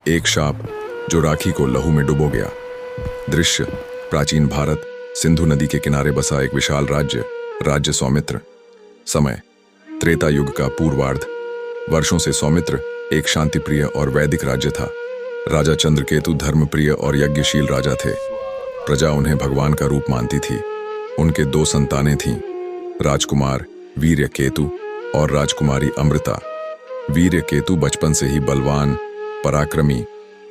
एक शाप जो राखी को लहू में डुबो गया। दृश्य प्राचीन भारत, सिंधु नदी के किनारे बसा एक विशाल राज्य सौमित्र। समय त्रेता युग का पूर्वार्ध। वर्षों से सौमित्र एक शांतिप्रिय और वैदिक राज्य था। राजा चंद्रकेतु धर्मप्रिय और यज्ञशील राजा थे। प्रजा उन्हें भगवान का रूप मानती थी। उनके 2 संतानें थीं, राजकुमार वीर्यकेतु और राजकुमारी अमृता। वीर्यकेतु बचपन से ही बलवान, पराक्रमी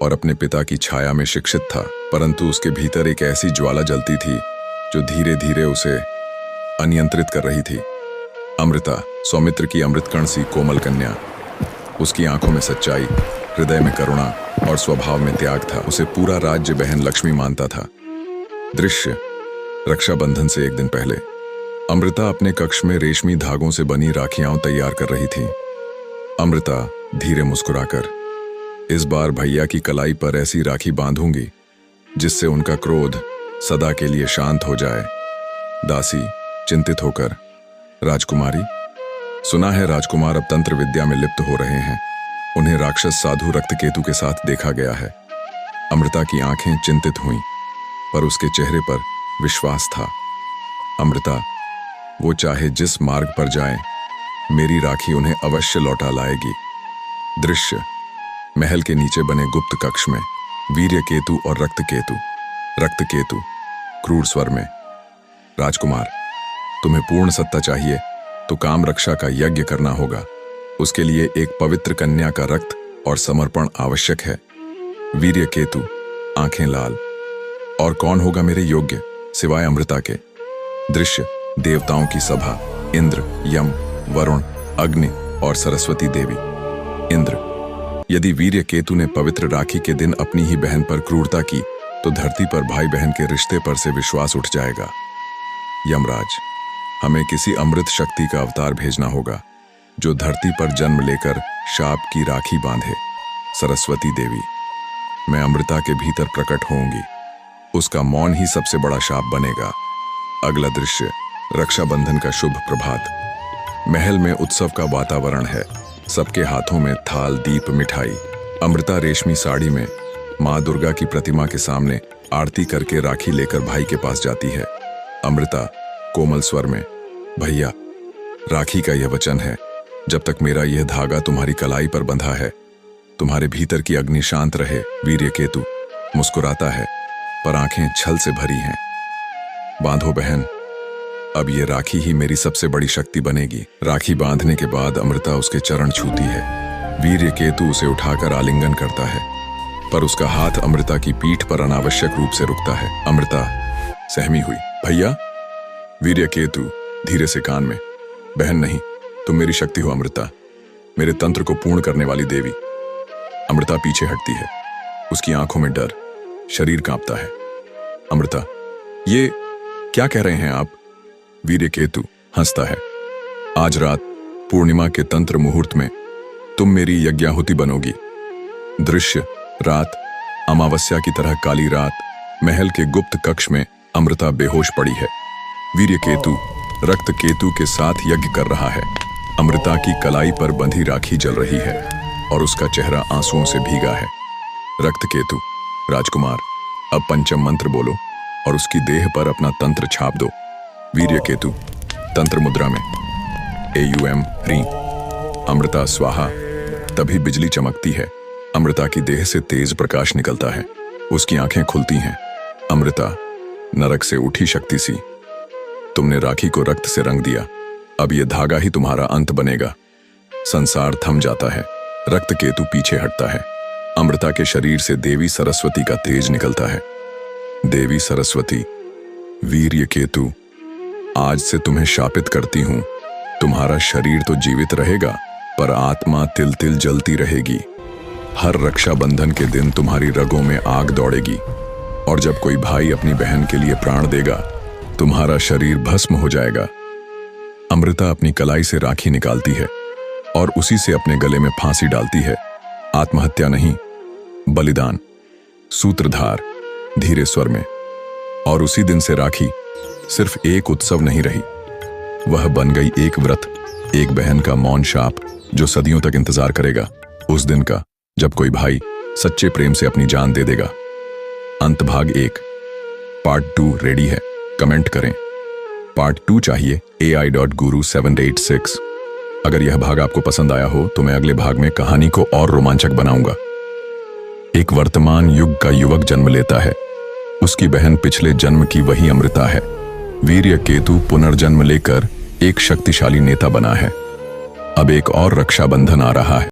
और अपने पिता की छाया में शिक्षित था, परंतु उसके भीतर एक ऐसी ज्वाला जलती थी जो धीरे धीरे उसे अनियंत्रित कर रही थी। अमृता सौमित्र की अमृतकण सी कोमल कन्या। उसकी आंखों में सच्चाई, हृदय में करुणा और स्वभाव में त्याग था। उसे पूरा राज्य बहन लक्ष्मी मानता था। दृश्य रक्षाबंधन से एक दिन पहले। अमृता अपने कक्ष में रेशमी धागों से बनी राखियां तैयार कर रही थी। अमृता धीरे मुस्कुराकर, इस बार भैया की कलाई पर ऐसी राखी बांधूंगी जिससे उनका क्रोध सदा के लिए शांत हो जाए। दासी चिंतित होकर, राजकुमारी, सुना है राजकुमार अब तंत्र विद्या में लिप्त हो रहे हैं। उन्हें राक्षस साधु रक्तकेतु के साथ देखा गया है। अमृता की आंखें चिंतित हुईं, पर उसके चेहरे पर विश्वास था। अमृता, वो चाहे जिस मार्ग पर जाएं, मेरी राखी उन्हें अवश्य लौटा लाएगी। दृश्य महल के नीचे बने गुप्त कक्ष में। वीर्यकेतु और रक्तकेतु क्रूर स्वर में, राजकुमार, तुम्हें पूर्ण सत्ता चाहिए तो काम रक्षा का यज्ञ करना होगा। उसके लिए एक पवित्र कन्या का रक्त और समर्पण आवश्यक है। वीर्यकेतु आंखें लाल, और कौन होगा मेरे योग्य सिवाय अमृता के। दृश्य देवताओं की सभा। इंद्र, यम, वरुण, अग्नि और सरस्वती देवी। इंद्र, यदि वीर्यकेतु ने पवित्र राखी के दिन अपनी ही बहन पर क्रूरता की तो धरती पर भाई बहन के रिश्ते पर से विश्वास उठ जाएगा। यमराज, हमें किसी अमृत शक्ति का अवतार भेजना होगा जो धरती पर जन्म लेकर शाप की राखी बांधे। सरस्वती देवी, मैं अमृता के भीतर प्रकट होंगी। उसका मौन ही सबसे बड़ा शाप बनेगा। अगला दृश्य रक्षाबंधन का शुभ प्रभात। महल में उत्सव का वातावरण है। सबके हाथों में थाल, दीप, मिठाई। अमृता रेशमी साड़ी में माँ दुर्गा की प्रतिमा के सामने आरती करके राखी लेकर भाई के पास जाती है। अमृता कोमल स्वर में, भैया, राखी का यह वचन है, जब तक मेरा यह धागा तुम्हारी कलाई पर बंधा है, तुम्हारे भीतर की अग्नि शांत रहे। वीर्यकेतु मुस्कुराता है, पर आंखें छल से भरी हैं। बांधो बहन, अब ये राखी ही मेरी सबसे बड़ी शक्ति बनेगी। राखी बांधने के बाद अमृता उसके चरण छूती है। वीर्यकेतु उसे उठाकर आलिंगन करता है, पर उसका हाथ अमृता की पीठ पर अनावश्यक रूप से रुकता है। अमृता सहमी हुई, भैया। वीर्यकेतु धीरे से कान में, बहन नहीं, तुम मेरी शक्ति हो अमृता, मेरे तंत्र को पूर्ण करने वाली देवी। अमृता पीछे हटती है। उसकी आंखों में डर, शरीर कांपता है। अमृता, ये क्या कह रहे हैं आप? वीर्यकेतु हंसता है, आज रात पूर्णिमा के तंत्र मुहूर्त में तुम मेरी यज्ञाहुति बनोगी। दृश्य रात, अमावस्या की तरह काली रात। महल के गुप्त कक्ष में अमृता बेहोश पड़ी है। वीर्यकेतु रक्तकेतु के साथ यज्ञ कर रहा है। अमृता की कलाई पर बंधी राखी जल रही है और उसका चेहरा आंसुओं से भीगा है। रक्तकेतु, राजकुमार, अब पंचम मंत्र बोलो और उसकी देह पर अपना तंत्र छाप दो। वीर्यकेतु तंत्र मुद्रा में, AUM ह्रीं। अमृता स्वाहा। तभी बिजली चमकती है। अमृता की देह से तेज प्रकाश निकलता है। उसकी आंखें खुलती हैं। अमृता, नरक से उठी शक्ति सी, तुमने राखी को रक्त से रंग दिया। अब यह धागा ही तुम्हारा अंत बनेगा। संसार थम जाता है। रक्तकेतु पीछे हटता है। अमृता के शरीर से देवी सरस्वती का तेज निकलता है। देवी सरस्वती, वीर्यकेतु, आज से तुम्हें शापित करती हूं। तुम्हारा शरीर तो जीवित रहेगा, पर आत्मा तिल तिल जलती रहेगी। हर रक्षाबंधन के दिन तुम्हारी रगों में आग दौड़ेगी, और जब कोई भाई अपनी बहन के लिए प्राण देगा, तुम्हारा शरीर भस्म हो जाएगा। अमृता अपनी कलाई से राखी निकालती है और उसी से अपने गले में फांसी डालती है। आत्महत्या नहीं, बलिदान। सूत्रधार धीरे स्वर में, और उसी दिन से राखी सिर्फ एक उत्सव नहीं रही, वह बन गई एक व्रत, एक बहन का मौन शाप जो सदियों तक इंतजार करेगा उस दिन का जब कोई भाई सच्चे प्रेम से अपनी जान दे देगा। अंत भाग 1। पार्ट 2 रेडी है, कमेंट करें। पार्ट 2 चाहिए ai.guru786। अगर यह भाग आपको पसंद आया हो तो मैं अगले भाग में कहानी को और रोमांचक बनाऊंगा। एक वर्तमान युग का युवक जन्म लेता है। उसकी बहन पिछले जन्म की वही अमृता है। वीर्य केतु पुनर्जन्म लेकर एक शक्तिशाली नेता बना है। अब एक और रक्षाबंधन आ रहा है।